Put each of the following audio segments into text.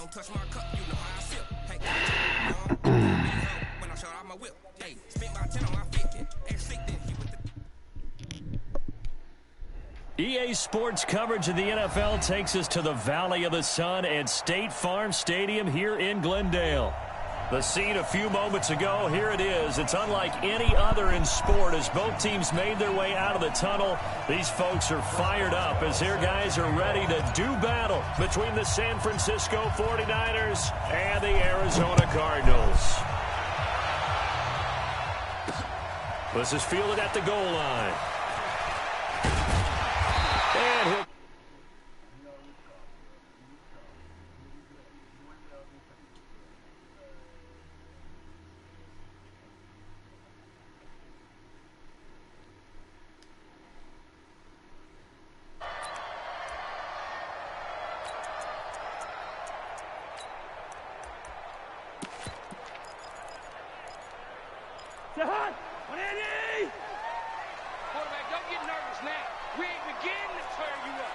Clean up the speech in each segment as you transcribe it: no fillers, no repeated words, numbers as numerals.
Don't touch my cup, you know how I sip. Hey, when I shot out my whip. Hey, spent my 10 on my 50. EA Sports coverage of the NFL takes us to the Valley of the Sun at State Farm Stadium here in Glendale. The scene a few moments ago, here it is. It's unlike any other in sport as both teams made their way out of the tunnel. These folks are fired up as their guys are ready to do battle between the San Francisco 49ers and the Arizona Cardinals. This is fielded at the goal line. And he'll Quarterback, don't get nervous now. We ain't beginning to turn you up.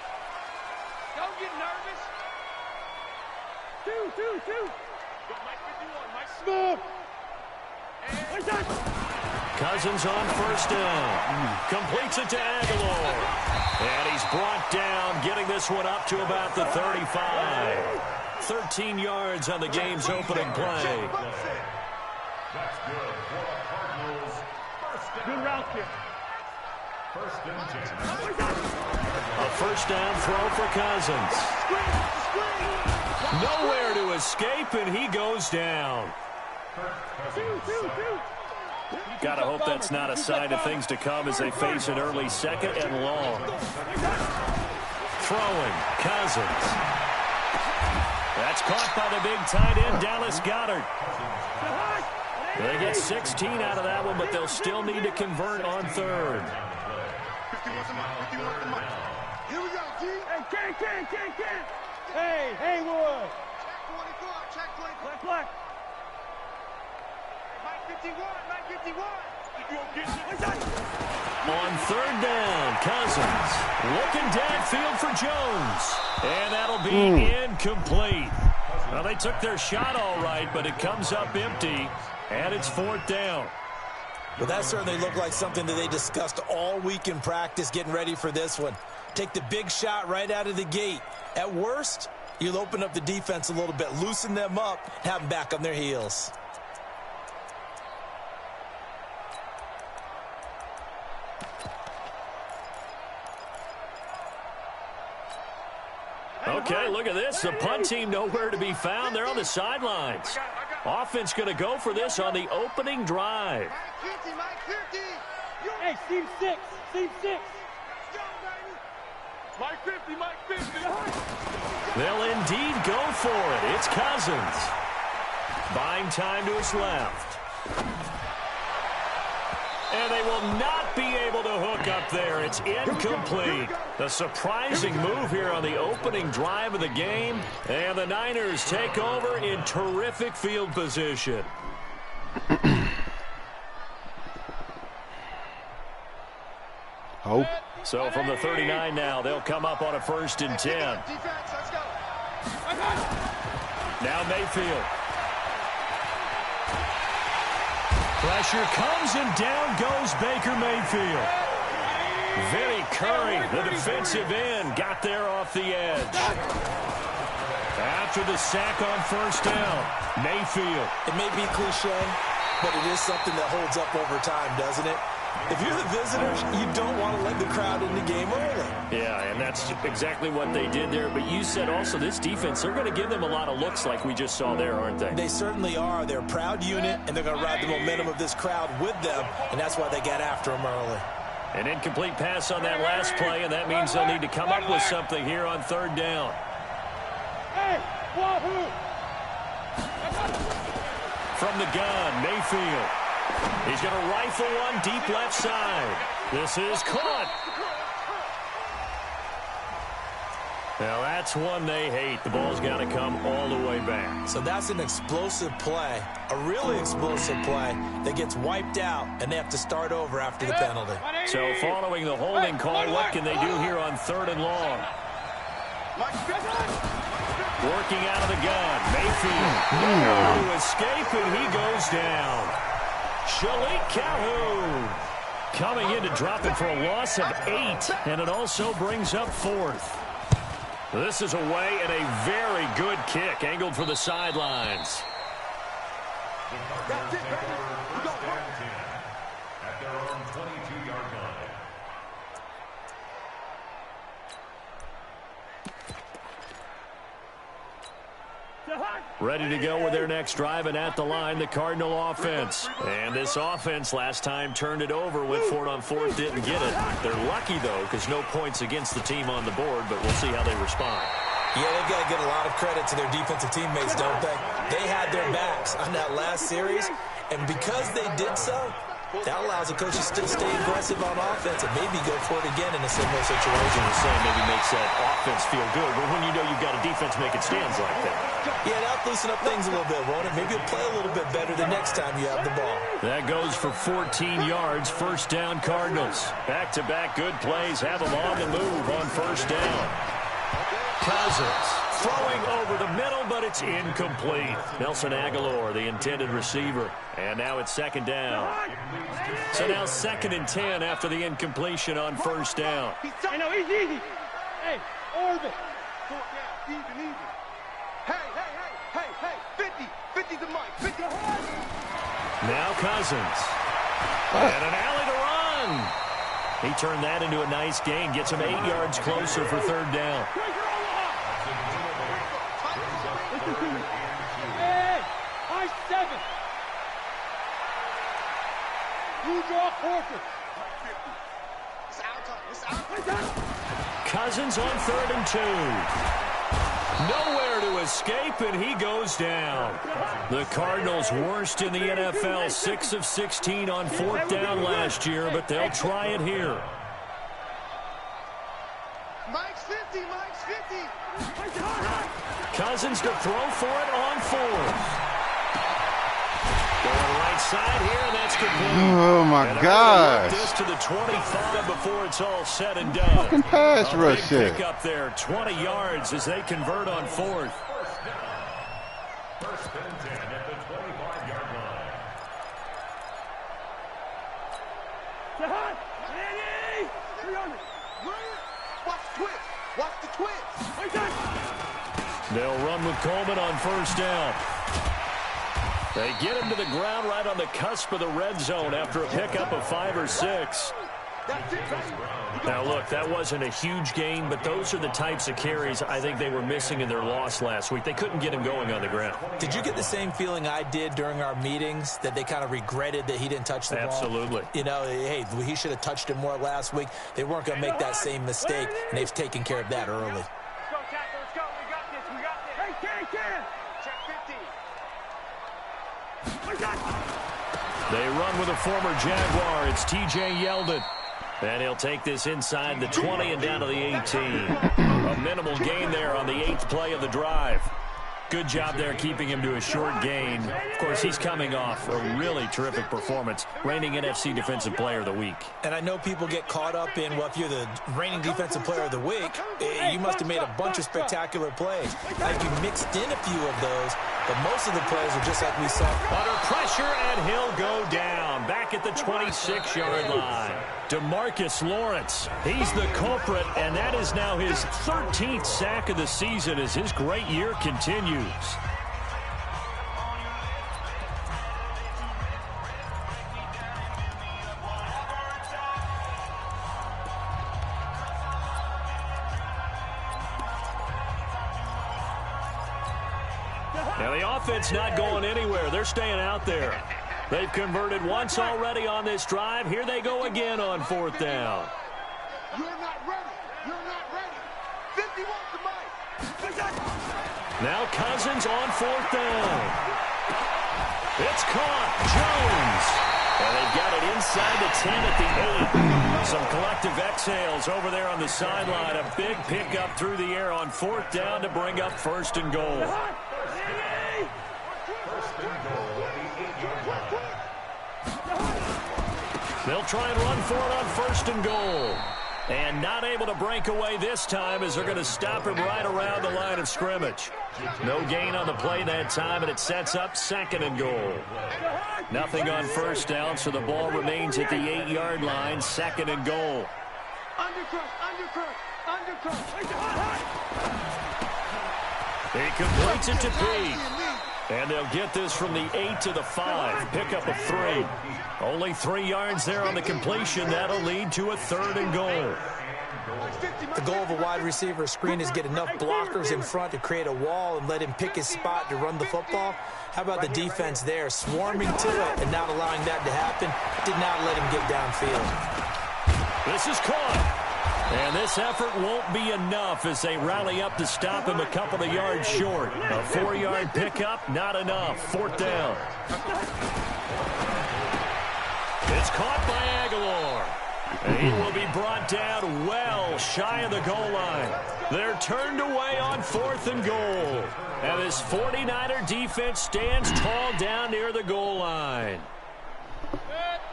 Don't get nervous. Two. Mike 51, Mike Smith. Cousins on first down. Completes it to Aguilar. And he's brought down, getting this one up to about the 35. 13 yards on the game's opening play. That's good for the Cardinals. Good route here. First and 10. A first down throw for Cousins. Nowhere to escape, and he goes down. Gotta hope that's not a sign of things to come as they face an early second and long. Throwing, Cousins. That's caught by the big tight end, Dallas Goedert. They get 16 out of that one, but they'll still need to convert on third. Here we go, G. Hey, can. Hey, Haywood. Check 24. Black. Mike 51. On third down, Cousins looking downfield for Jones. And that'll be incomplete. Well, they took their shot all right, but it comes up empty, and it's fourth down. Well, that certainly looked like something that they discussed all week in practice getting ready for this one. Take the big shot right out of the gate. At worst, you'll open up the defense a little bit, loosen them up, have them back on their heels. Okay, look at this. The punt team nowhere to be found. They're on the sidelines. Offense going to go for this on the opening drive. Mike 50. Hey, Team 6. Mike 50. They'll indeed go for it. It's Cousins. Buying time to his left. And they will not be able to hook up there. It's incomplete. The surprising move here on the opening drive of the game. And the Niners take over in terrific field position. Hope. So from the 39 now, they'll come up on a first and 10. Defense, let's go. Now Mayfield. Pressure comes and down goes Baker Mayfield. Vinny Curry, the defensive end, got there off the edge. After the sack on first down, Mayfield. It may be cliche, but it is something that holds up over time, doesn't it? If you're the visitors, you don't want to let the crowd in the game early. Yeah, and that's exactly what they did there. But you said also this defense, they're going to give them a lot of looks like we just saw there, aren't they? They certainly are. They're a proud unit, and they're going to ride the momentum of this crowd with them, and that's why they got after them early. An incomplete pass on that last play, and that means they'll need to come up with something here on third down. Hey, Wahoo! From the gun, Mayfield. He's going to rifle one deep left side. This is caught. Now, that's one they hate. The ball's got to come all the way back. So that's an explosive play, a really explosive play that gets wiped out, and they have to start over after the penalty. So following the holding call, what can they do here on third and long? Mike 50. Working out of the gun. Mayfield. Nowhere to escape, and he goes down. Shalik Calhoun coming in to drop it for a loss of 8, and it also brings up 4th. This is away and a very good kick angled for the sidelines. That's it, baby. We go at their own 22-yard line. Ready to go with their next drive, and at the line, the Cardinal offense. And this offense last time turned it over, went for it on 4th, didn't get it. They're lucky, though, because no points against the team on the board, but we'll see how they respond. Yeah, they've got to get a lot of credit to their defensive teammates, don't they? They had their backs on that last series, and because they did so, that allows the coach to still stay aggressive on offense and maybe go for it again in a similar situation. The same maybe makes that offense feel good, but when you know you've got a defense making stands like that. Yeah, that'll loosen up things a little bit, won't it? Maybe you'll play a little bit better the next time you have the ball. That goes for 14 yards, first down Cardinals. Back-to-back good plays have them on the move on first down. Cousins throwing over the middle, but it's incomplete. Nelson Aguilar, the intended receiver. And now it's second down. So now 2nd and 10 after the incompletion on first down. I know, he's easy. Hey, orbit. Easy. Hey, 50 to Mike, 50. Now Cousins. And an alley to run. He turned that into a nice gain, gets him 8 yards closer for third down. Hey, I 7. You draw quarter. It's our time. Cousins on 3rd and 2. Nowhere to escape, and he goes down. The Cardinals worst in the NFL, 6 of 16 on 4th down last year, but they'll try it here. Mike's 50. Cousins to throw for it on 4th. Going right side here, and that's complete. Oh, my gosh. This to the 25 before it's all said and done. Fucking pass rush big here. pick up there, 20 yards as they convert on 4th. First and 10 at the 25-yard line. Watch the twist. They'll run with Coleman on first down. They get him to the ground right on the cusp of the red zone after a pickup of 5 or 6. Now, look, that wasn't a huge gain, but those are the types of carries I think they were missing in their loss last week. They couldn't get him going on the ground. Did you get the same feeling I did during our meetings, that they kind of regretted that he didn't touch the ball? Absolutely. You know, hey, he should have touched it more last week. They weren't going to make that same mistake, and they've taken care of that early. Let's go. We got this. Hey, Ken. Check 50. They run with a former Jaguar. It's T.J. Yeldon. And he'll take this inside the 20 and down to the 18. A minimal gain there on the 8th play of the drive. Good job there keeping him to a short gain. Of course, he's coming off a really terrific performance, reigning NFC Defensive Player of the Week. And I know people get caught up in, well, if you're the reigning Defensive Player of the Week, you must have made a bunch of spectacular plays. Like you mixed in a few of those, but most of the plays are just like we saw. Under pressure, and he'll go down. Back at the 26-yard line. DeMarcus Lawrence, he's the culprit, and that is now his 13th sack of the season as his great year continues. Now the offense not going anywhere. They're staying out there. They've converted once already on this drive. Here they go again on 4th down. You're not ready. 50 wants the mic. Now Cousins on 4th down. It's caught. Jones. And they've got it inside the 10 at the 8. Some collective exhales over there on the sideline. A big pickup through the air on 4th down to bring up 1st and goal. They'll try and run for it on 1st and goal. And not able to break away this time as they're going to stop him right around the line of scrimmage. No gain on the play that time, and it sets up 2nd and goal. Nothing on first down, so the ball remains at the 8-yard line, 2nd and goal. He completes it to P. And they'll get this from the 8 to the 5. Pickup of 3. Only 3 yards there on the completion. That'll lead to a 3rd and goal. The goal of a wide receiver screen is get enough blockers in front to create a wall and let him pick his spot to run the football. How about the defense there, swarming to it and not allowing that to happen? Did not let him get downfield. This is caught. And this effort won't be enough as they rally up to stop him a couple of yards short. A 4-yard pickup, not enough. 4th down. It's caught by Aguilar. And he will be brought down well shy of the goal line. They're turned away on 4th and goal. And this 49er defense stands tall down near the goal line.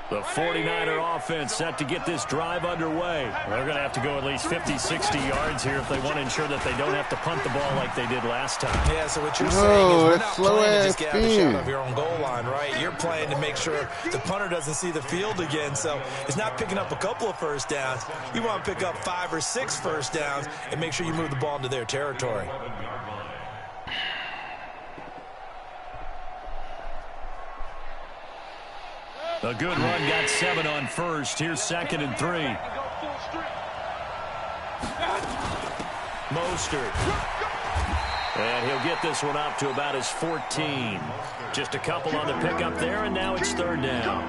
The 49er offense set to get this drive underway. They're going to have to go at least 50, 60 yards here if they want to ensure that they don't have to punt the ball like they did last time. Yeah, so what you're saying is we're not playing to just get out of the shot of your own goal line, right? You're playing to make sure the punter doesn't see the field again. So it's not picking up a couple of first downs. You want to pick up 5 or 6 first downs and make sure you move the ball into their territory. A good run got 7 on first. Here's 2nd and 3. Mostert. And he'll get this one up to about his 14. Just a couple on the pickup there, and now it's 3rd down.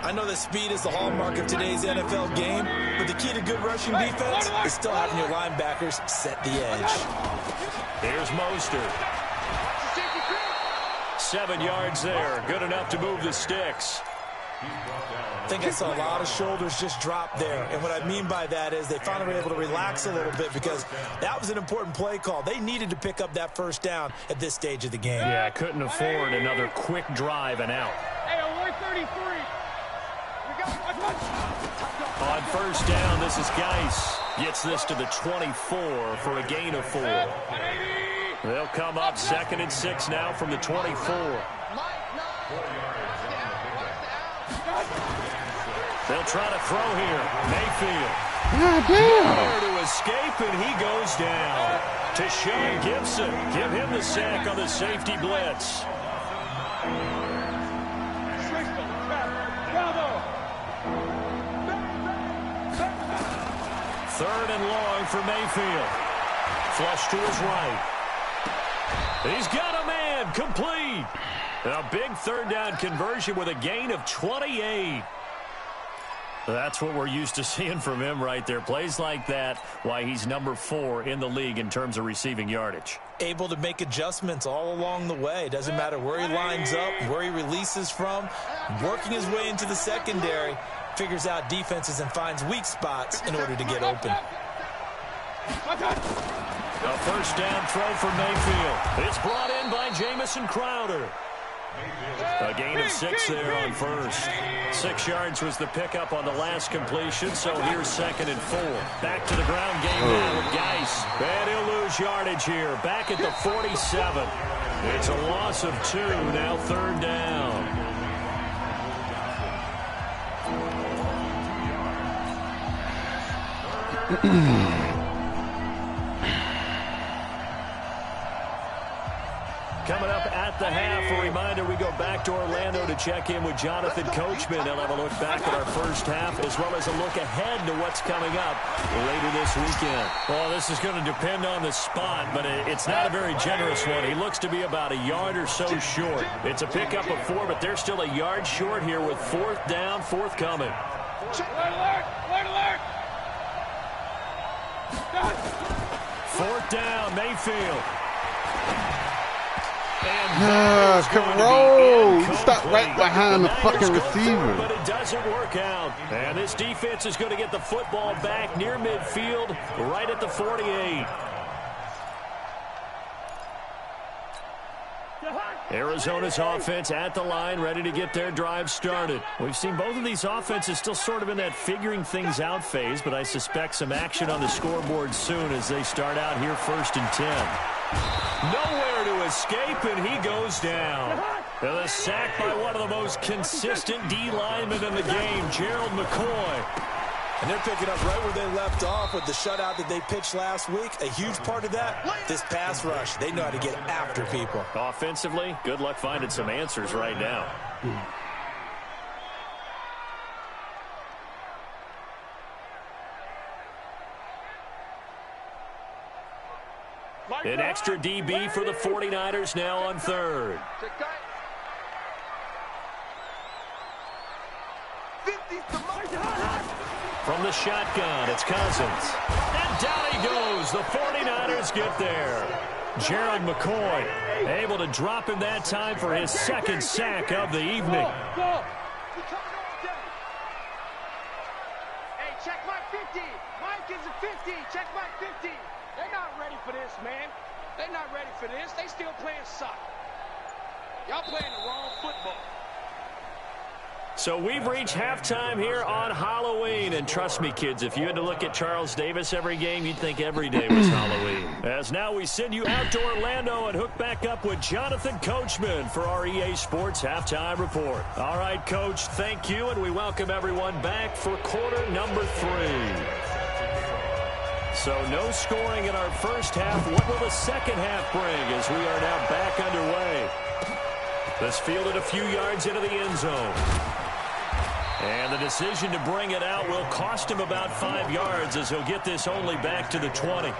I know that speed is the hallmark of today's NFL game, but the key to good rushing defense is still having your linebackers set the edge. Here's Mostert. 7 yards there. Good enough to move the sticks. I think I saw a lot of shoulders just drop there. And what I mean by that is they finally were able to relax a little bit because that was an important play call. They needed to pick up that first down at this stage of the game. Yeah, couldn't afford another quick drive and out. Hey, on 133. On first down, this is Geis. Gets this to the 24 for a gain of 4. They'll come up 2nd and 6 now from the 24. They'll try to throw here. Mayfield. There to escape, and he goes down. To Sean Gibson. Give him the sack on the safety blitz. Third and long for Mayfield. Flush to his right. He's got a man. Complete. A big 3rd down conversion with a gain of 28. That's what we're used to seeing from him right there. Plays like that, why he's number 4 in the league in terms of receiving yardage. Able to make adjustments all along the way. Doesn't matter where he lines up, where he releases from. Working his way into the secondary. Figures out defenses and finds weak spots in order to get open. A first down throw for Mayfield. It's brought in by Jamison Crowder. A gain of 6 there on first. 6 yards was the pickup on the last completion, so here's 2nd and 4. Back to the ground game now with Geis. And he'll lose yardage here. Back at the 47. It's a loss of 2, now 3rd down. Coming up at the half, a reminder, we go back to Orlando to check in with Jonathan Coachman. He'll have a look back at our first half as well as a look ahead to what's coming up later this weekend. Well, this is going to depend on the spot, but it's not a very generous one. He looks to be about a yard or so short. It's a pickup of 4, but they're still a yard short here with 4th down, forthcoming. Alert! Alert! 4th down, Mayfield. Come on. You stop right behind the fucking receiver. But it doesn't work out. And this defense is going to get the football back near midfield, right at the 48. Arizona's offense at the line, ready to get their drive started. We've seen both of these offenses still sort of in that figuring things out phase, but I suspect some action on the scoreboard soon as they start out here 1st and 10. Nowhere to escape, and he goes down. The sack by one of the most consistent D linemen in the game, Gerald McCoy. And they're picking up right where they left off with the shutout that they pitched last week. A huge part of that, this pass rush. They know how to get after people. Offensively, good luck finding some answers right now. An extra DB for the 49ers now on 3rd. From the shotgun, it's Cousins. And down he goes. The 49ers get there. Gerald McCoy able to drop him that time for his 2nd sack of the evening. Hey, check my 50. Mike is a 50. Check my 50. They're not ready for this, man. They're not ready for this. They still playing soccer. Y'all playing the wrong football. So we've reached halftime here on Halloween. And trust me, kids, if you had to look at Charles Davis every game, you'd think every day was Halloween. As now we send you out to Orlando and hook back up with Jonathan Coachman for our EA Sports Halftime Report. All right, Coach, thank you, and we welcome everyone back for quarter number 3. So no scoring in our first half. What will the second half bring as we are now back underway? This fielded a few yards into the end zone. And the decision to bring it out will cost him about 5 yards as he'll get this only back to the 20.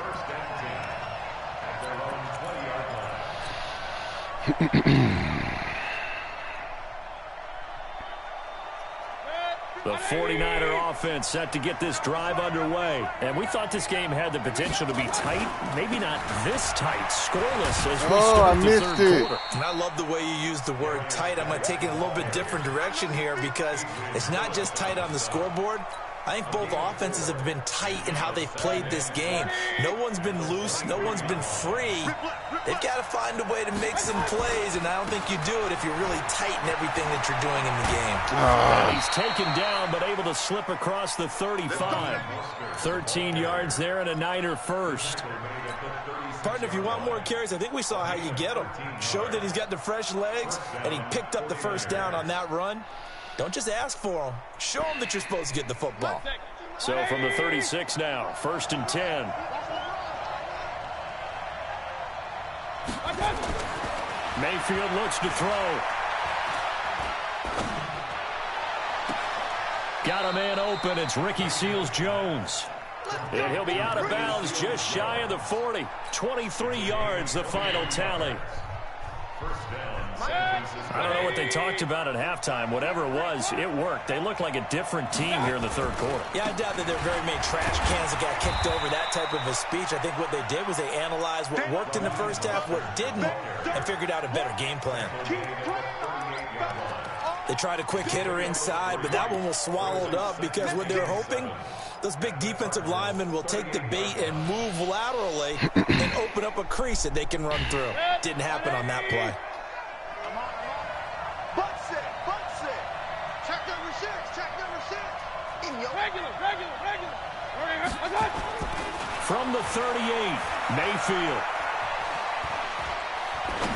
The 49er offense set to get this drive underway. And we thought this game had the potential to be tight. Maybe not this tight. Scoreless as we start the third quarter. And I love the way you use the word tight. I'm going to take it a little bit different direction here because it's not just tight on the scoreboard. I think both offenses have been tight in how they've played this game. No one's been loose. No one's been free. They've got to find a way to make some plays, and I don't think you do it if you're really tight in everything that you're doing in the game. He's taken down, but able to slip across the 35. 13 yards there and a Niner first. Partner, if you want more carries, I think we saw how you get them. Showed that he's got the fresh legs, and he picked up the first down on that run. Don't just ask for them. Show them that you're supposed to get the football. So from the 36 now, 1st and 10. Mayfield looks to throw. Got a man open. It's Ricky Seals-Jones. And he'll be out of bounds just shy of the 40. 23 yards, the final tally. I don't know what they talked about at halftime. Whatever it was, it worked. They look like a different team here in the third quarter. Yeah, I doubt that there are very many trash cans that got kicked over that type of a speech. I think what they did was they analyzed what worked in the first half, what didn't, and figured out a better game plan. They tried a quick hitter inside, but that one was swallowed up because what they're hoping, those big defensive linemen will take the bait and move laterally and open up a crease that they can run through. Didn't happen on that play. From the 38, Mayfield.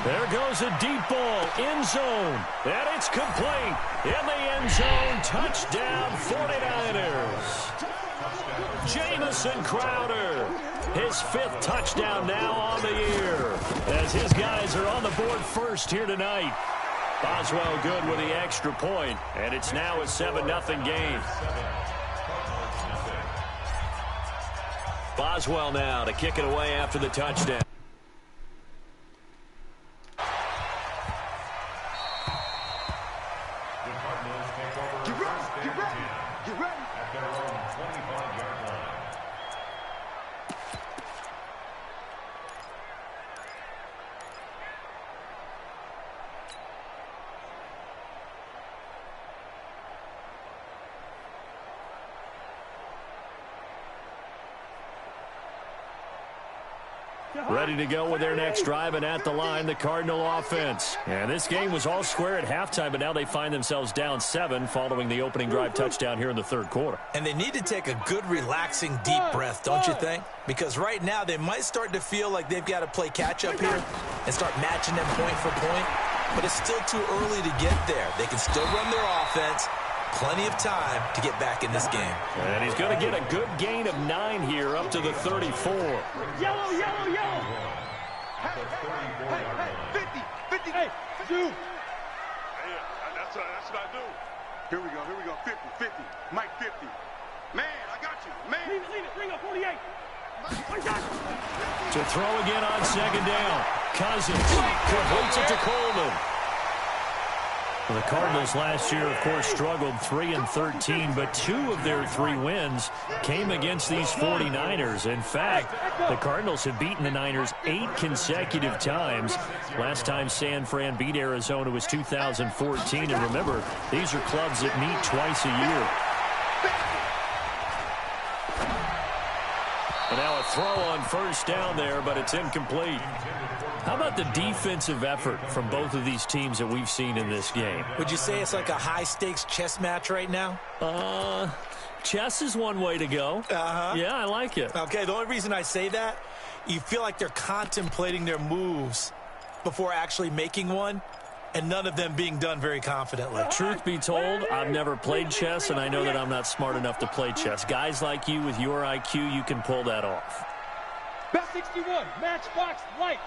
There goes a deep ball, end zone, and it's complete. In the end zone, touchdown 49ers. Jamison Crowder, his 5th touchdown now on the year, as his guys are on the board first here tonight. Boswell good with the extra point, and it's now a 7-0 game. Boswell now to kick it away after the touchdown. ready to go with their next drive, and at the line, the Cardinal offense. And this game was all square at halftime, but now they find themselves down 7 following the opening drive touchdown here in the third quarter. And they need to take a good, relaxing, deep breath, don't you think? Because right now they might start to feel like they've got to play catch-up here and start matching them point for point. But it's still too early to get there. They can still run their offense. Plenty of time to get back in this game. And he's going to get a good gain of 9 here up to the 34. Yellow, yellow, yellow. Hey, 50. Hey, shoot. Yeah, that's what I do. Here we go. 50. Mike 50. Man, I got you. Man. Leave it. Bring up 48. I got you. To throw again on second down. Cousins completes it to Coleman. The Cardinals last year, of course, struggled 3-13, but 2 of their 3 wins came against these 49ers. In fact, the Cardinals have beaten the Niners 8 consecutive times. Last time San Fran beat Arizona was 2014. And remember, these are clubs that meet twice a year. And now a throw on first down there, but it's incomplete. How about the defensive effort from both of these teams that we've seen in this game? Would you say it's like a high-stakes chess match right now? Chess is one way to go. Yeah, I like it. Okay, the only reason I say that, you feel like they're contemplating their moves before actually making one, and none of them being done very confidently. Truth be told, I've never played chess, and I know that I'm not smart enough to play chess. Guys like you with your IQ, you can pull that off. Bet 61. Matchbox lights.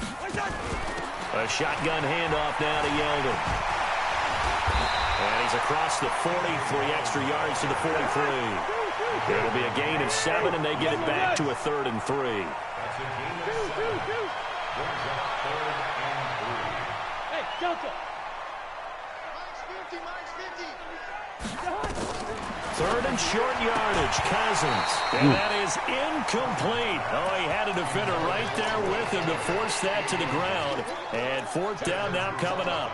A shotgun handoff now to Yeldon. And he's across the 40, 3 extra yards to the 43. It'll be a gain of 7, and they get it back to a 3rd and 3. Hey, Delta. Third and short yardage, Cousins. And that is incomplete. Oh, he had a defender right there with him to force that to the ground. And 4th down now coming up.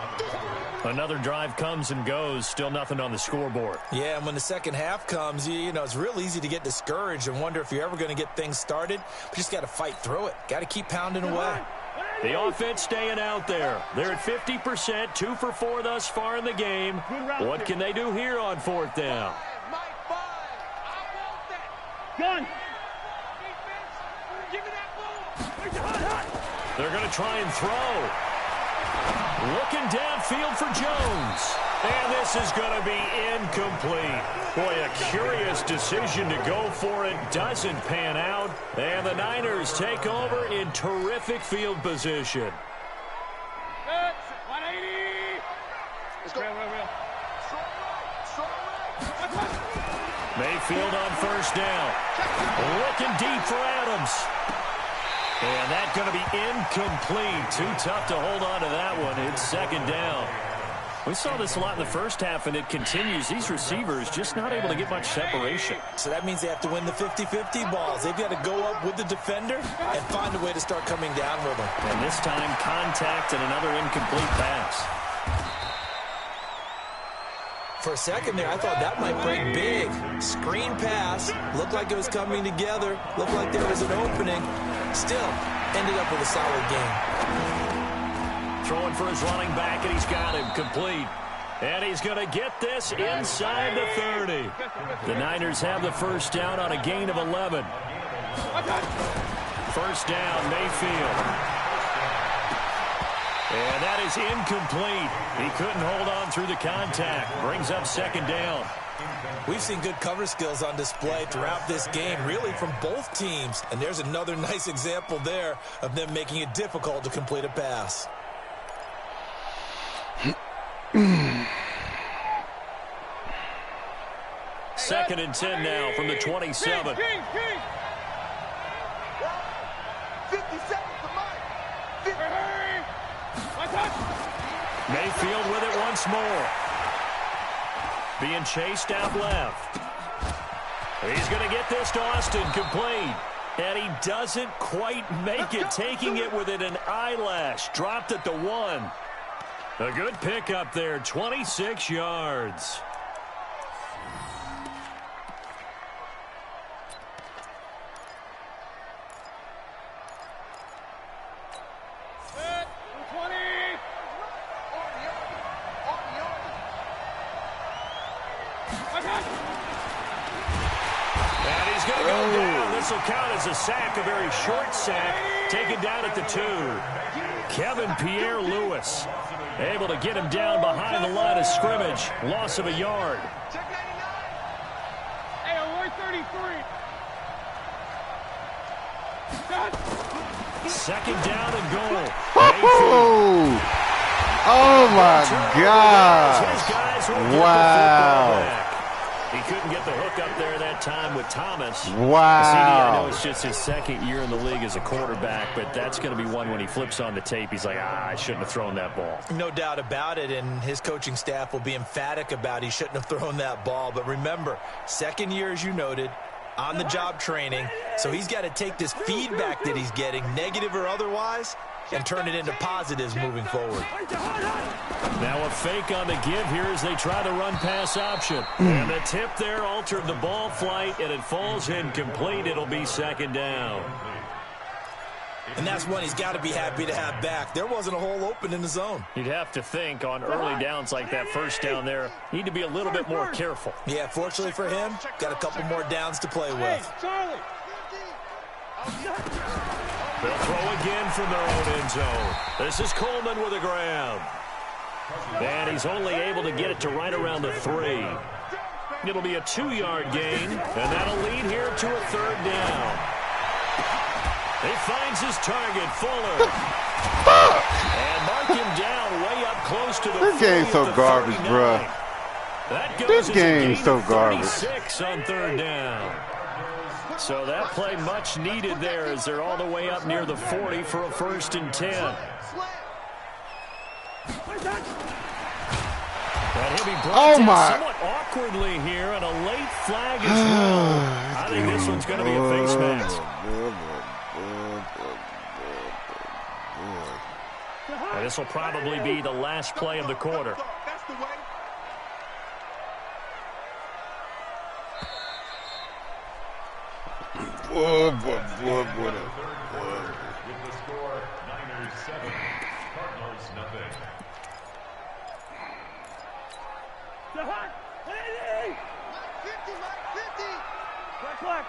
Another drive comes and goes. Still nothing on the scoreboard. Yeah, and when the second half comes, you know, it's real easy to get discouraged and wonder if you're ever going to get things started. But you just got to fight through it. Got to keep pounding away. The offense staying out there. They're at 50%, 2 for 4 thus far in the game. What can they do here on 4th down? Gun. They're going to try and throw. Looking downfield for Jones. And this is going to be incomplete. Boy, a curious decision to go for it. Doesn't pan out. And the Niners take over in terrific field position. 180. Let's go. Real. Mayfield on first down. Looking deep for Adams. And that's going to be incomplete. Too tough to hold on to that one. It's 2nd down. We saw this a lot in the first half, and it continues. These receivers just not able to get much separation. So that means they have to win the 50-50 balls. They've got to go up with the defender and find a way to start coming down with them. And this time, contact and another incomplete pass. For a second there, I thought that might break big. Screen pass. Looked like it was coming together. Looked like there was an opening. Still, ended up with a solid game. Throwing for his running back, and he's got him complete. And he's going to get this inside the 30. The Niners have the first down on a gain of 11. First down, Mayfield. And that is incomplete. He couldn't hold on through the contact. Brings up 2nd down. We've seen good cover skills on display throughout this game, really from both teams. And there's another nice example there of them making it difficult to complete a pass. 2nd and 10 now from the 27. 50 seconds to Mike. Mayfield with it once more. Being chased out left. He's going to get this to Austin complete. And he doesn't quite make it, taking it within an eyelash. Dropped at the 1. A good pickup there, 26 yards. this will count as a sack, a very short sack, taken down at the 2. Kevin Pierre-Louis able to get him down behind the line of scrimmage. Loss of a yard. Check 99. Hey, on 133. Second down and goal. Oh my God. Wow. He couldn't get the hook up there that time with Thomas. Wow. I know it's just his second year in the league as a quarterback, but that's going to be one when he flips on the tape. He's like, I shouldn't have thrown that ball. No doubt about it, and his coaching staff will be emphatic about he shouldn't have thrown that ball. But remember, second year, as you noted, on-the-job training, so he's got to take this feedback that he's getting, negative or otherwise, and turn it into positives moving forward. Now a fake on the give here as they try the run-pass option. And the tip there altered the ball flight, and it falls incomplete. It'll be second down. And that's one he's got to be happy to have back. There wasn't a hole open in the zone. You'd have to think on early downs like that first down there, need to be a little bit more careful. Yeah, fortunately for him, got a couple more downs to play with. They'll throw again from their own end zone. This is Coleman with a grab. And he's only able to get it to right around the 3. It'll be a 2-yard gain, and that'll lead here to a third down. He finds his target, Fuller. And mark him down way up close to the 40. This game's so garbage, bro. This game's so garbage. 36 on third down. So that play much needed there as they're all the way up near the 40 for a 1st and 10. And he'll be brought down somewhat awkwardly here, and a late flag as well. I think this one's going to be a face mask. And this will probably be the last play of the quarter. With the score, Niners 7, Cardinals nothing. 50, Mike 50. Clock.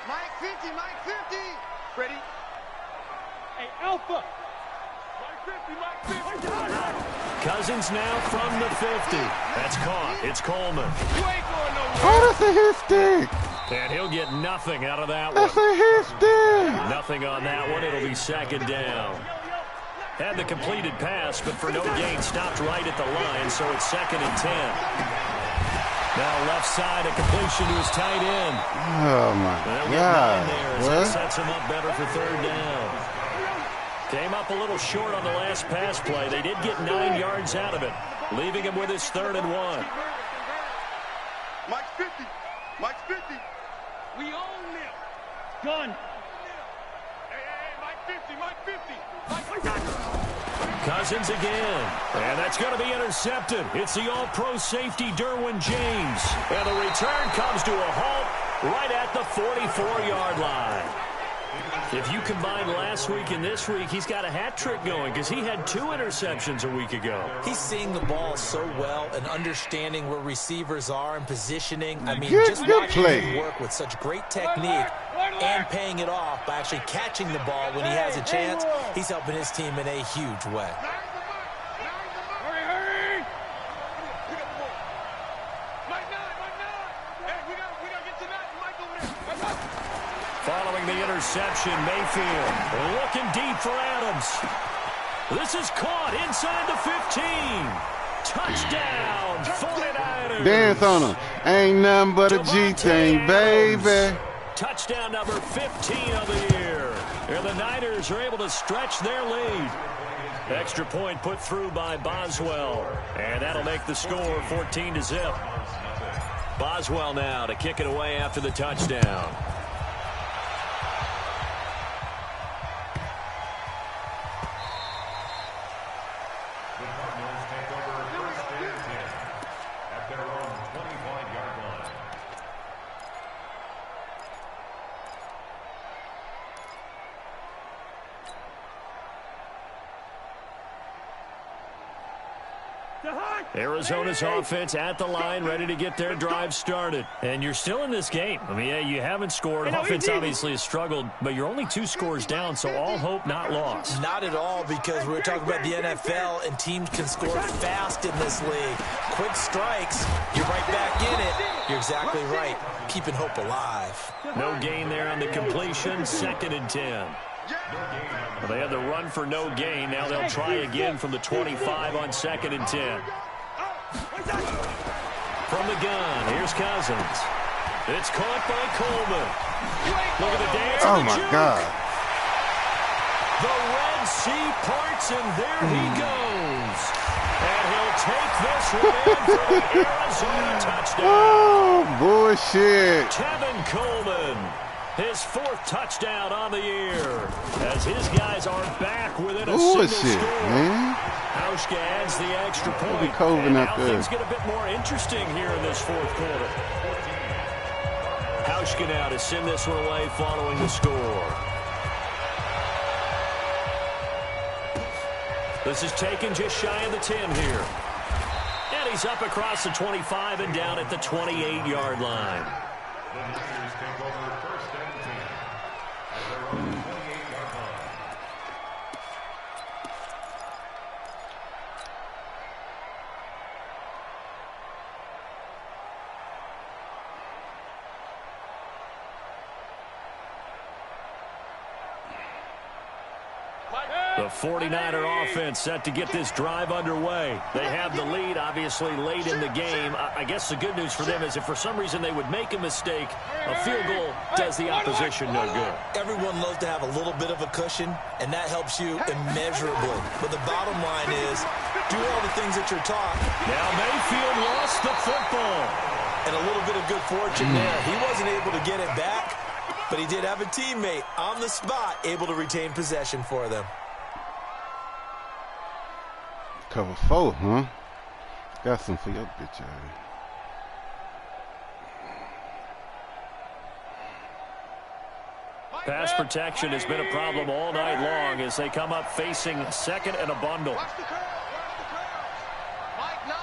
Mike 50, Mike 50. Ready? Hey, Alpha. Mike 50, Mike 50. Cousins now from the 50. That's caught. It's Coleman. You ain't going nowhere. Oh, that's a hit stick. And he'll get nothing out of that one. That's a hit stick. Nothing on that one. It'll be second down. Had the completed pass, but for no gain, stopped right at the line, so it's 2nd and 10. Now left side, a completion to his tight end. Oh, my God. That sets him up better for third down. Came up a little short on the last pass play. They did get 9 yards out of it, leaving him with his 3rd and 1. Mike's 50. Mike's 50. We own them. Gun. Hey, Mike 50, Mike 50. Cousins again. And that's going to be intercepted. It's the all-pro safety, Derwin James. And the return comes to a halt right at the 44-yard line. If you combine last week and this week, he's got a hat trick going because he had 2 interceptions a week ago. He's seeing the ball so well and understanding where receivers are and positioning. I mean, Good just watching play. him work with such great technique and paying it off by actually catching the ball when he has a chance. He's helping his team in a huge way. Hurry. Mike 9. Hey, we gotta get to that. Mike over there. Following the interception, Mayfield looking deep for Adams. This is caught inside the 15. Touchdown, 49ers. Dance on him. Ain't nothing but a G thing, baby. Touchdown number 15 of the year. And the Niners are able to stretch their lead. Extra point put through by Boswell. And that'll make the score 14-0. Boswell now to kick it away after the touchdown. Arizona's offense at the line, ready to get their drive started. And you're still in this game. I mean, yeah, you haven't scored. Offense obviously has struggled, but you're only 2 scores down, so all hope not lost. Not at all, because we're talking about the NFL, and teams can score fast in this league. Quick strikes, you're right back in it. You're exactly right. Keeping hope alive. No gain there on the completion, 2nd and 10. Well, they had the run for no gain. Now they'll try again from the 25 on 2nd and 10. From the gun, here's Cousins. It's caught by Coleman. Look at the dance. Oh, my God. The Red Sea parts, and there he goes. And he'll take this one in for an Arizona touchdown. Oh, bullshit. Tevin Coleman, his 4th touchdown on the year, as his guys are back within a single score. Man. Hauschka adds the extra point. And now things get a bit more interesting here in this 4th quarter. Hauschka now to send this one away following the score. This is taken just shy of the 10 here. And he's up across the 25 and down at the 28-yard line. The Niners take over 1st and 10 at their own 28-yard line. The 49er offense set to get this drive underway. They have the lead, obviously, late in the game. I guess the good news for them is if for some reason they would make a mistake, a field goal does the opposition no good. Everyone loves to have a little bit of a cushion, and that helps you immeasurably. But the bottom line is, do all the things that you're taught. Now Mayfield lost the football. And a little bit of good fortune there. He wasn't able to get it back, but he did have a teammate on the spot able to retain possession for them. Cover 4, huh? Got some for your bitch ass. Pass protection has been a problem all night long as they come up facing 2nd and a bundle. Watch the curl. Mike 9.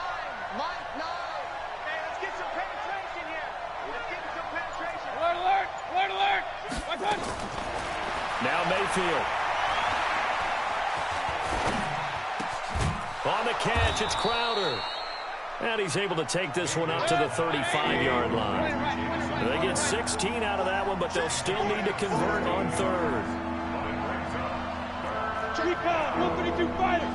Hey, let's get some penetration here. Let's get some penetration. Alert. Watch out. Now Mayfield. On the catch, it's Crowder. And he's able to take this one up to the 35-yard line. They get 16 out of that one, but they'll still need to convert on 3rd. Recon, 132 fighters.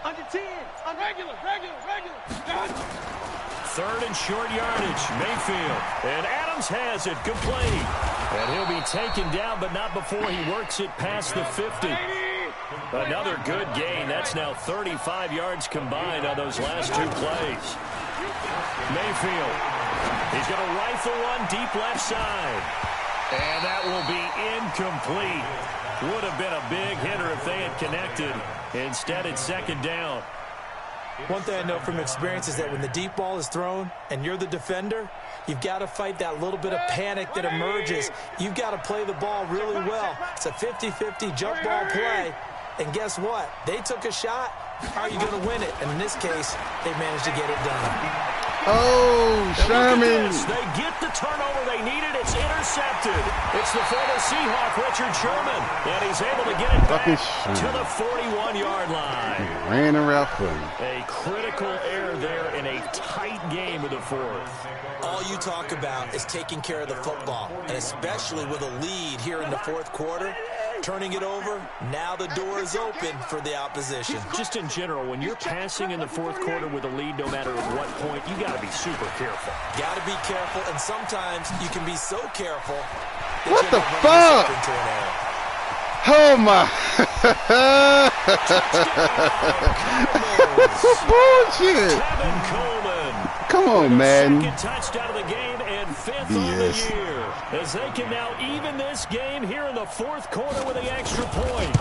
Under 10. On regular. Done. 3rd and short yardage. Mayfield. And Adams has it. Complete. And he'll be taken down, but not before he works it past the 50. Another good gain. That's now 35 yards combined on those last 2 plays. Mayfield. He's going to rifle one deep left side. And that will be incomplete. Would have been a big hitter if they had connected. Instead, it's 2nd down. One thing I know from experience is that when the deep ball is thrown and you're the defender, you've got to fight that little bit of panic that emerges. You've got to play the ball really well. It's a 50-50 jump ball play. And guess what? They took a shot. How are you going to win it? And in this case, they managed to get it done. Oh, Sherman. They get the turnover they needed. It's intercepted. It's the former Seahawk, Richard Sherman. And he's able to get it back to the 41-yard line. Ran around for him. A critical error there in a tight game of the 4th. All you talk about is taking care of the football, and especially with a lead here in the 4th quarter, turning it over, now the door is open for the opposition. Just in general, when you're passing in the 4th quarter with a lead, no matter at what point, you got to be super careful. Got to be careful, and sometimes you can be so careful that what you the run fuck? into an error. Oh my! Bullshit! Tevin Coleman. Come on, man. 2nd touchdown of the game and 5th on the year. As they can now even this game here in the 4th quarter with the extra point.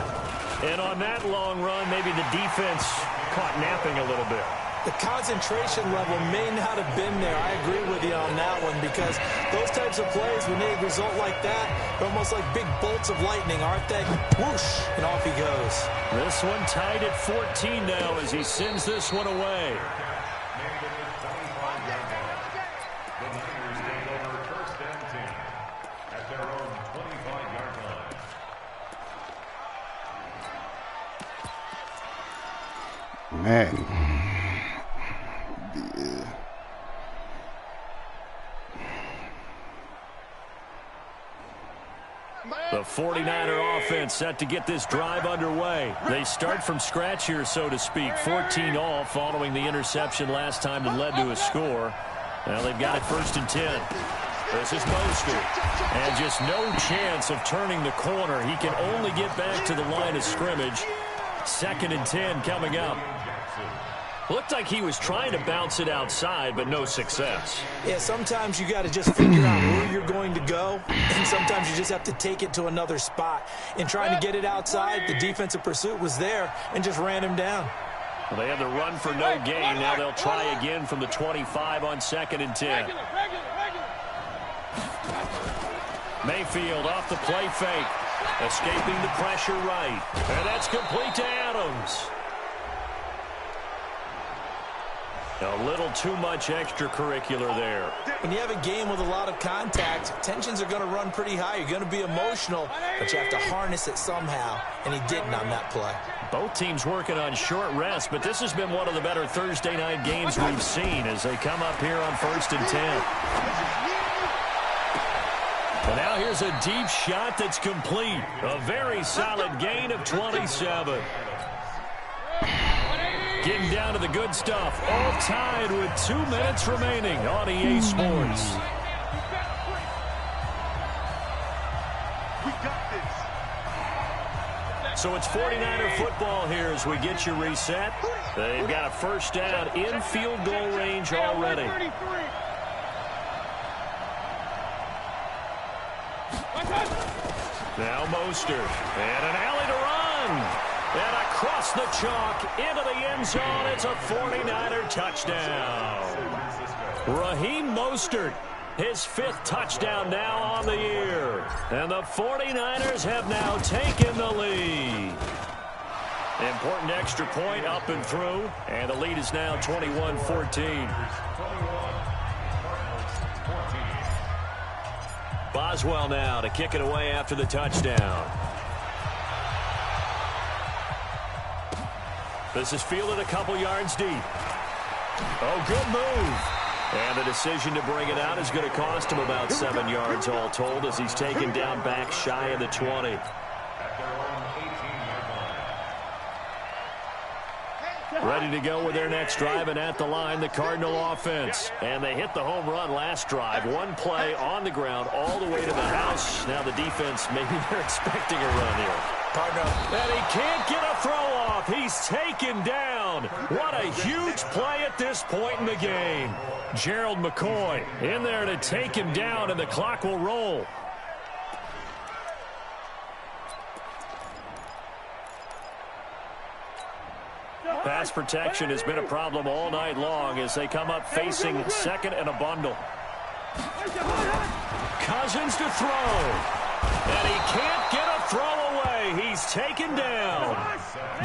And on that long run, maybe the defense caught napping a little bit. The concentration level may not have been there. I agree with you on that one, because those types of plays, when they result like that, they're almost like big bolts of lightning, aren't they? Whoosh, and off he goes. This one tied at 14 now as he sends this one away. Man. The 49er offense set to get this drive underway. They start from scratch here, so to speak. 14 all following the interception last time that led to a score. Now they've got it 1st and 10. This is Mostert. And just no chance of turning the corner. He can only get back to the line of scrimmage. 2nd and 10 coming up. Looked like he was trying to bounce it outside, but no success. Yeah, sometimes you got to just figure out where you're going to go, and sometimes you just have to take it to another spot. In trying to get it outside, the defensive pursuit was there and just ran him down. Well, they had the run for no gain. Now they'll try again from the 25 on 2nd and 10. Mayfield off the play fake, escaping the pressure right. And that's complete to Adams. A little too much extracurricular there. When you have a game with a lot of contact, tensions are going to run pretty high. You're going to be emotional, but you have to harness it somehow, and he didn't on that play. Both teams working on short rest, but this has been one of the better Thursday night games we've seen as they come up here on 1st and 10. And now here's a deep shot that's complete. A very solid gain of 27. Getting down to the good stuff. All tied with 2 minutes remaining on EA Sports. We got this. So it's 49er football here as we get you reset. They've got a 1st down in field goal range already. Now Mostert. And an alley to run. And across the chalk into the end zone. It's a 49er touchdown. Raheem Mostert, his 5th touchdown now on the year. And the 49ers have now taken the lead. Important extra point up and through. And the lead is now 21-14. Boswell now to kick it away after the touchdown. This is fielded a couple yards deep. Oh, good move. And the decision to bring it out is going to cost him about 7 yards all told as he's taken down back shy of the 20. Ready to go with their next drive, and at the line, the Cardinal offense. And they hit the home run last drive. One play on the ground all the way to the house. Now the defense, maybe they're expecting a run here. And he can't get a throw off. He's taken down. What a huge play at this point in the game. Gerald McCoy in there to take him down, and the clock will roll. Pass protection has been a problem all night long as they come up facing 2nd and a bundle. Cousins to throw. And he can't get a throw away. He's taken down.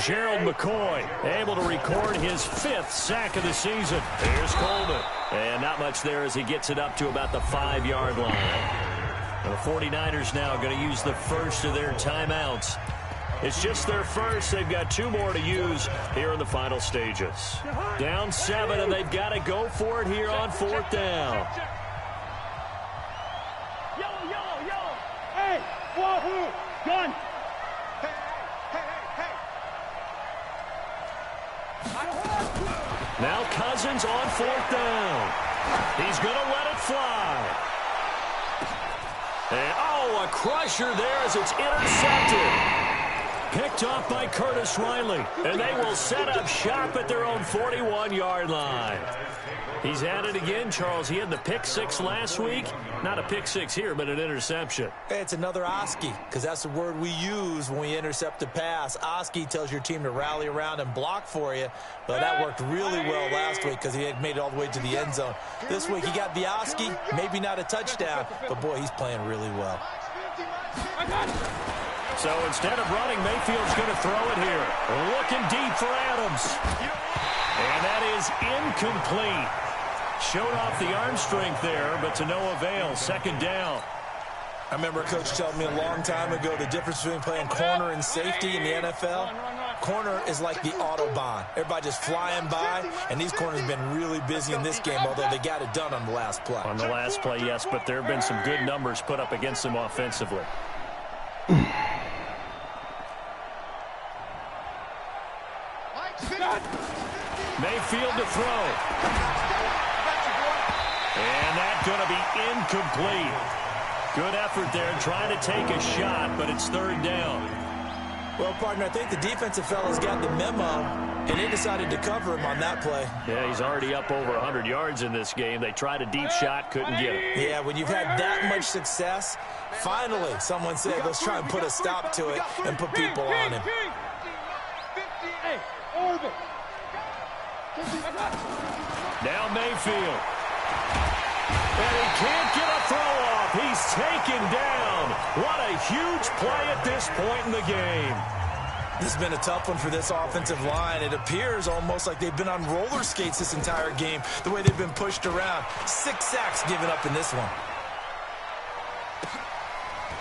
Gerald McCoy able to record his 5th sack of the season. Here's Coleman. And not much there as he gets it up to about the 5-yard line. The 49ers now going to use the first of their timeouts. It's just their first. They've got 2 more to use here in the final stages. Down 7, and they've got to go for it here on 4th down. Yellow. Hey, wahoo, gun. Hey. Now Cousins on 4th down. He's going to let it fly. And, a crusher there as it's intercepted. picked off by Curtis Riley. And they will set up shop at their own 41-yard line. He's at it again, Charles. He had the pick six last week. Not a pick six here, but an interception. Hey, it's another Oski, because that's the word we use when we intercept a pass. Oski tells your team to rally around and block for you. But that worked really well last week because he had made it all the way to the end zone. This week he got the Oski, maybe not a touchdown, but boy, he's playing really well. So instead of running, Mayfield's going to throw it here. Looking deep for Adams. And that is incomplete. Showed off the arm strength there, but to no avail. Second down. I remember a coach telling me a long time ago the difference between playing corner and safety in the NFL. Corner is like the Autobahn. Everybody just flying by, and these corners have been really busy in this game, although they got it done on the last play. On the last play, yes, but there have been some good numbers put up against them offensively. Mayfield to throw. And that's going to be incomplete. Good effort there trying to take a shot, but it's third down. Well, partner, I think the defensive fellas got the memo, and they decided to cover him on that play. Yeah, he's already up over 100 yards in this game. They tried a deep shot, couldn't get it. Yeah, when you've had that much success, finally someone said, let's try and put a stop to it and put people on him. Now Mayfield. And he can't get a throw off. He's taken down. What a huge play at this point in the game. This has been a tough one for this offensive line. It appears almost like they've been on roller skates this entire game, the way they've been pushed around. 6 sacks given up in this one.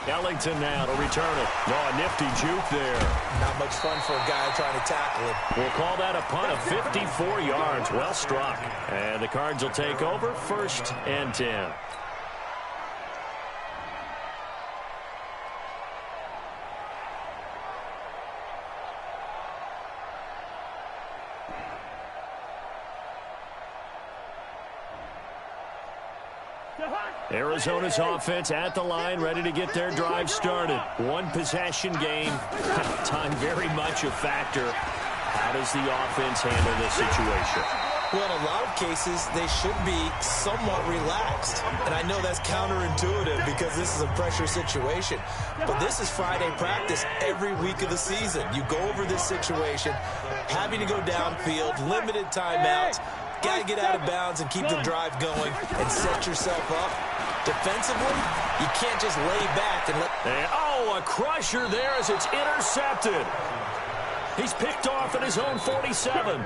Ellington now to return it. Oh, a nifty juke there. Not much fun for a guy trying to tackle it. We'll call that a punt of 54 yards. Well struck. And the Cards will take over 1st and 10. Arizona's offense at the line, ready to get their drive started. One possession game. Time very much a factor. How does the offense handle this situation? Well, in a lot of cases, they should be somewhat relaxed. And I know that's counterintuitive because this is a pressure situation. But this is Friday practice every week of the season. You go over this situation, having to go downfield, limited timeouts, got to get out of bounds and keep the drive going and set yourself up. Defensively, you can't just lay back and let... And, oh, a crusher there as it's intercepted. He's picked off at his own 47.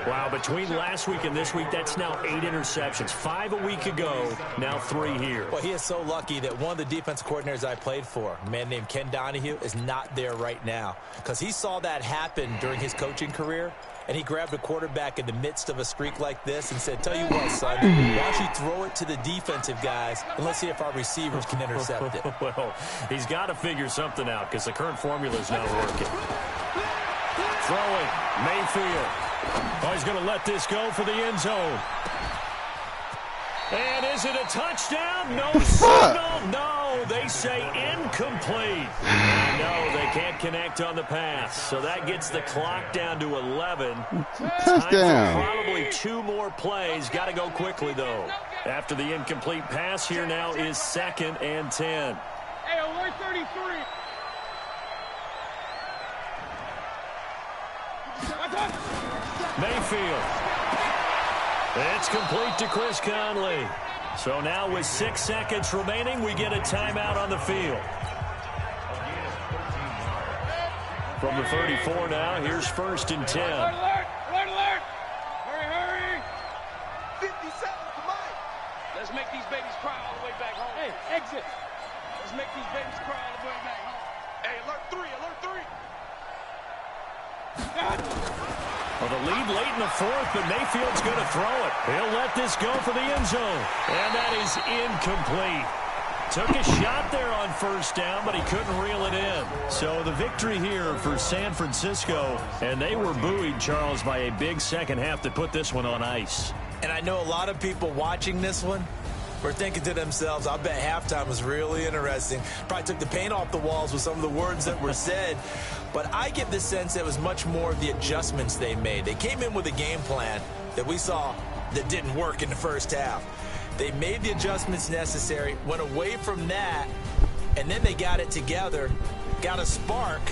Wow, between last week and this week, that's now 8 interceptions. 5 a week ago, now 3 here. Well, he is so lucky that one of the defense coordinators I played for, a man named Ken Donahue, is not there right now. Because he saw that happen during his coaching career, and he grabbed a quarterback in the midst of a streak like this and said, tell you what, son, why don't you throw it to the defensive guys, and let's see if our receivers can intercept it. Well, he's got to figure something out because the current formula is not working. Throwing, Mayfield. Oh, he's going to let this go for the end zone. And is it a touchdown? No signal. No, they say incomplete. And no, they can't connect on the pass. So that gets the clock down to 11. Touchdown. Probably 2 more plays. Got to go quickly, though. After the incomplete pass, here now is 2nd and 10. Hey, alert 33. Mayfield. It's complete to Chris Conley. So now with 6 seconds remaining, we get a timeout on the field. From the 34 now, here's 1st and 10. Alert, alert, alert. Hurry, hurry. 57, come on. Let's make these babies cry all the way back home. Hey, exit. Let's make these babies cry all the way back home. Hey, alert 3, alert 3. Well, the lead late in the 4th, but Mayfield's going to throw it. He'll let this go for the end zone. And that is incomplete. Took a shot there on 1st down, but he couldn't reel it in. So the victory here for San Francisco, and they were buoyed, Charles, by a big second half to put this one on ice. And I know a lot of people watching this one were thinking to themselves, I bet halftime was really interesting. Probably took the paint off the walls with some of the words that were said. But I get the sense it was much more of the adjustments they made. They came in with a game plan that we saw that didn't work in the first half. They made the adjustments necessary, went away from that, and then they got it together, got a spark,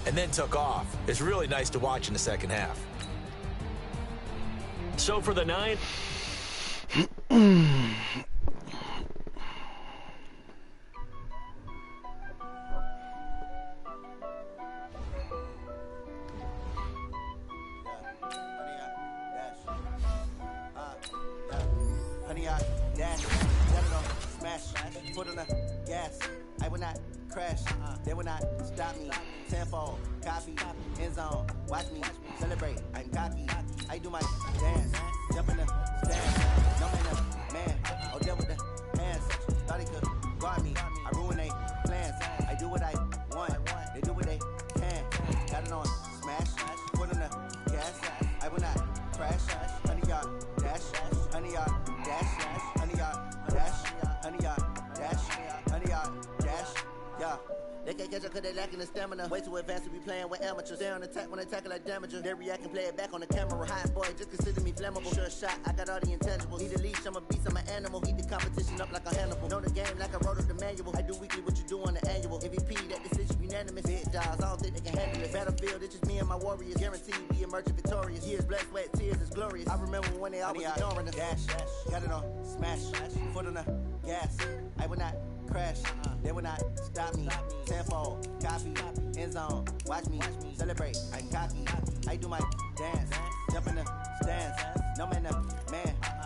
and then took off. It's really nice to watch in the second half. So for the ninth. Foot on the gas, I will not crash, they will not stop me. Tenfold, copy, end zone, watch me celebrate. I'm cocky, I do my dance, jump in the stands. No man, oh deal with the hands. Thought he could guard me, I ruin they plans. I do what I want, they do what they can. Got it on smash, foot on the gas, I will not crash. 100-yard dash, 100-yard dash, 100-yard dash, 100-yard. Yeah. They can't catch up cause they lacking the stamina. Way too advanced to be playing with amateurs. They on attack when they tackle like damager. They react and play it back on the camera. Hot boy, just consider me flammable. Sure shot, I got all the intangibles. Need a leash, I'm a beast, I'm an animal. Eat the competition up like a Hannibal. Know the game like I wrote up the manual. I do weekly what you do on the annual. MVP, that decision unanimous. Big dogs, I don't think they can handle it. Battlefield, it's just me and my warriors. Guaranteed we emerge victorious. Years, blood, sweat, tears, it's glorious. I remember when they always ignoring us. Dash, got it on smash, foot on the gas. I will not crash, they will not stop me. Tenfold, copy, end zone, watch me celebrate. I'm cocky, I do my dance, jump in the stands. No man,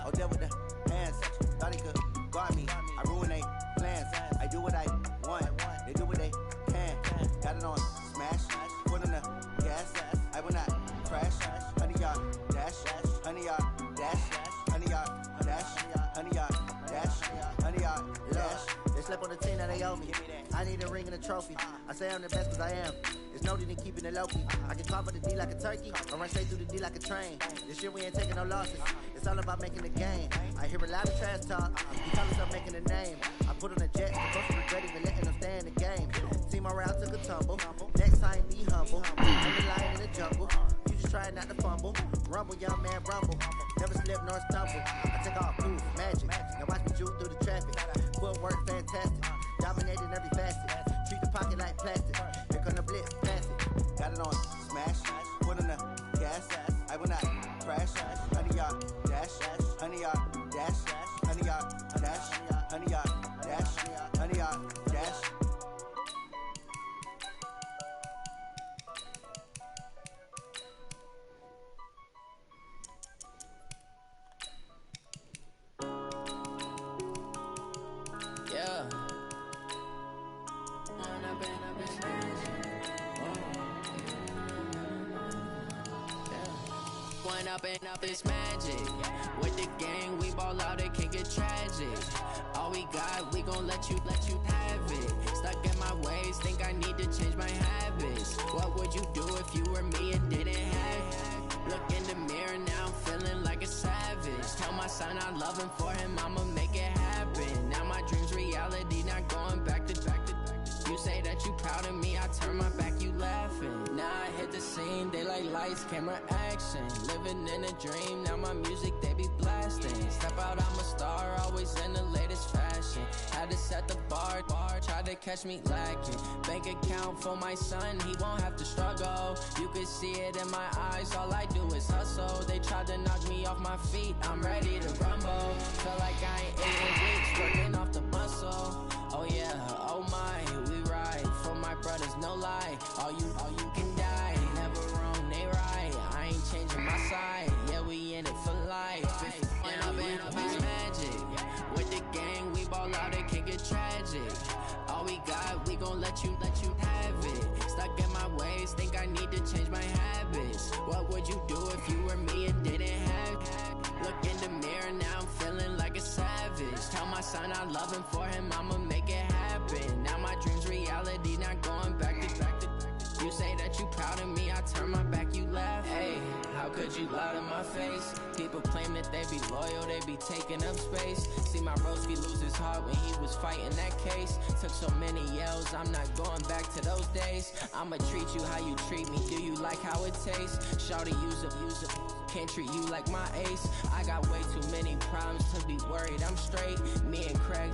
oh deal with the hands. Thought he could guard me, I ruin they plans. I do what I want, they do what they can. Got it on smash, foot on the gas. I will not crash. 100-yard dash, 100-yard dash, 100-yard dash, 100-yard dash, 100-yard dash. They slept on the team, now they owe me. I need a ring and a trophy. I say I'm the best cause I am. It's noted in keeping it low-key. I can cover the D like a turkey, or run straight through the D like a train. This year we ain't taking no losses. It's all about making the game. I hear a lot of trash talk. You tell us I'm making a name. I put on the Jets, the coach regret even letting them stay in the game. Team morale took a tumble. Next time be humble. I'm the lion in the jungle. You just try not to fumble. Rumble, young man, rumble. Never slip nor stumble. I take all proof, magic. Now watch me juke through the traffic. Footwork fantastic. Dominating every facet. Treat the pocket like plastic. Here come the blitz, pass it. Got it on smash. Foot on the gas. I will not crash. 100-yard dash. 100-yard dash. 100-yard dash. 100-yard dash. 100-yard dash. Yeah. Going up and up is magic. With the gang, we ball out, it can get tragic. All we got, we gon' let you have it. Stuck in my ways, think I need to change my habits. What would you do if you were me and didn't have it? Look in the mirror, now I'm feeling like a savage. Tell my son I love him, for him I'ma make it happen. Now my dream's reality, not going back to. You say that you proud of me, I turn my back, you laughing. Now I hit the scene, they like lights, camera, action. Living in a dream, now my music, they be blasting. Step out, I'm a star, always in the latest fashion. Had to set the bar, try to catch me lacking. Bank account for my son, he won't have to struggle. You can see it in my eyes, all I do is hustle. They tried to knock me off my feet, I'm ready to rumble. Feel like I ain't ate in weeks, working off the muscle. Oh yeah, oh my, we ride for my brothers, no lie. All you can die, never wrong, they right. I ain't changing my side, yeah, we in it for life. And up is magic. With the gang, we ball out, it can get tragic. All we got, we gon' let you have it. Stuck in my ways, think I need to change my habits. What would you do if you were me and didn't have it? Look in the mirror, now I'm feeling like a savage. Tell my son I love him, for him I'ma make it happen. Now my dream's reality, not going back to. You say that you proud of me, I turn my back, you laugh. Hey, I could you lie to my face? People claim that they be loyal, they be taking up space. See my broski lose his heart when he was fighting that case. Took so many yells, I'm not going back to those days. I'ma treat you how you treat me, do you like how it tastes? Shawty, use up, can't treat you like my ace. I got way too many problems to be worried, I'm straight. Me and Craig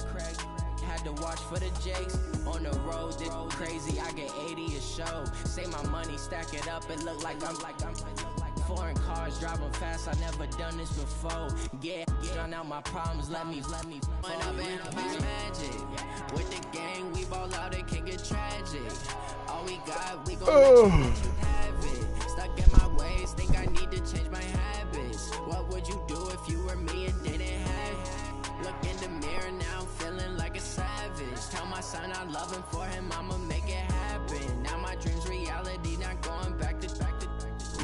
had to watch for the Jakes. On the road, this crazy, I get 80 a show. Say my money, stack it up, it look like I'm foreign cars, driving fast, I never done this before. Get drown out my problems, let me Went up in a bitch magic. With the gang, we ball out, it can get tragic. All we got, we gon' let you have it. Stuck in my ways, think I need to change my habits. What would you do if you were me and didn't have it? Look in the mirror, now I'm feeling like a savage. Tell my son I love him, for him I'ma make it happen. Now my dream's reality, not going back to.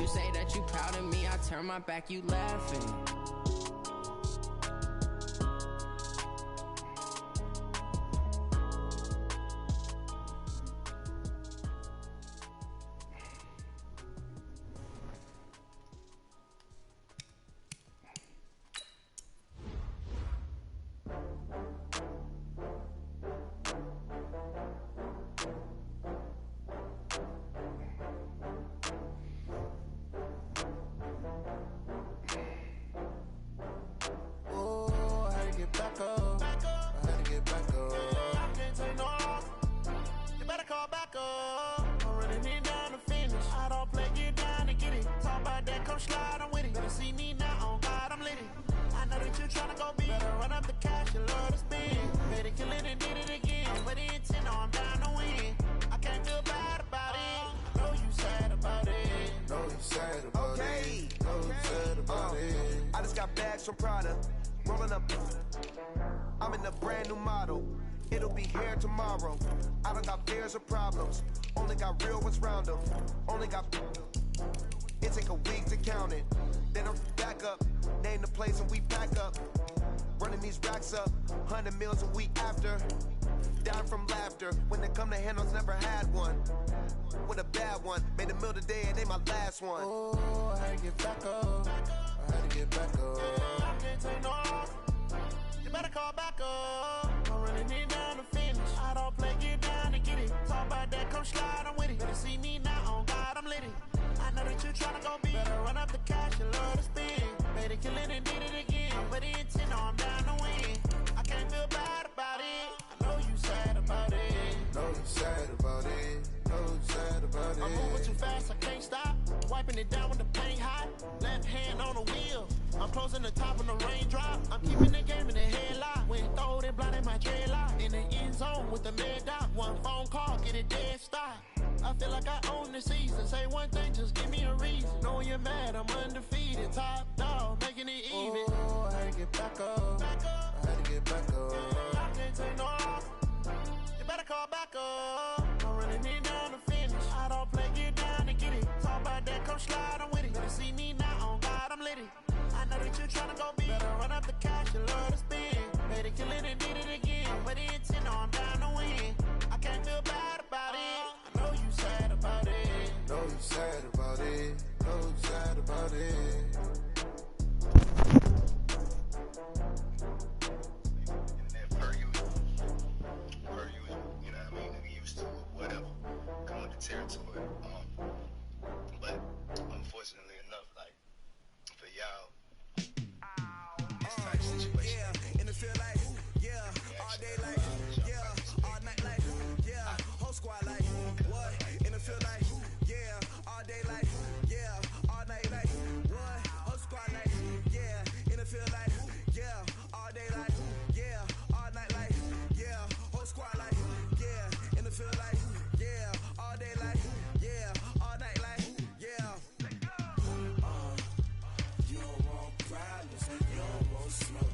You say that you proud of me, I turn my back, you laughing. I just got bags from Prada, rolling up. I'm in a brand new model. It'll be here tomorrow. I don't got fears or problems. Only got real ones round them. Only got. It take a week to count it. Then I'm back up. Name the place and we pack up. Running these racks up. 100 meals a week after. Dying from laughter. When it come to handles, never had one. With a bad one. Made a meal today and they my last one. Oh, I had to get back up. I had to get back up. I can't take no loss. You better call back up. I'm running it down to finish. I don't play, get down and get it. Talk about that, come slide, I'm with it. Better see me now, on God, I'm lit it. I know that you tryna go big. Better run up the cash, you love to spend. Made a killing and did it again. But the intent, no, I'm down to win. I can't feel bad about it. I know you sad about it. Know you sad about it. Know you sad about it. I'm moving too fast, I can't stop. Wiping it down with the paint hot. Left hand on the wheel. I'm closing the top on the raindrop. I'm keeping the game in the headlock. When throwed and blinded my dreadlock. In the end zone with the mad dot. One phone call, get it dead stop. I feel like I own the season. Say one thing, just give me a reason. Knowing you're mad, I'm undefeated. Top dog, making it even. Oh, I had to get back up. I had to get back up. I can't take no loss. You better call back up. I'm running it down to finish. I don't play, get down and get it. Talk about that, come slide, I'm with it. Better see me now, on God, I'm lit it. I know that you tryna go big. Better run up the cash, you love to spend. Made a killing and did it again. But the intent, no, I'm down to win. I can't feel bad about it. I know you sad about it. Know you sad about it. Know you sad about it. Per usual, you know what I mean? We used to it, whatever. Come with the territory. But unfortunately enough, like, for y'all, this type of situation. Yeah, in the field like, yeah, all day like, yeah, all night like, yeah, whole squad like, what? In the field like, yeah, all day like, yeah, all night like, what? Whole squad like, yeah, in the field like, yeah, all day like, yeah, all night like, yeah, whole squad like, yeah, in the field like, yeah, all day like, yeah, all night like, yeah. You don't want problems, you don't want smoke.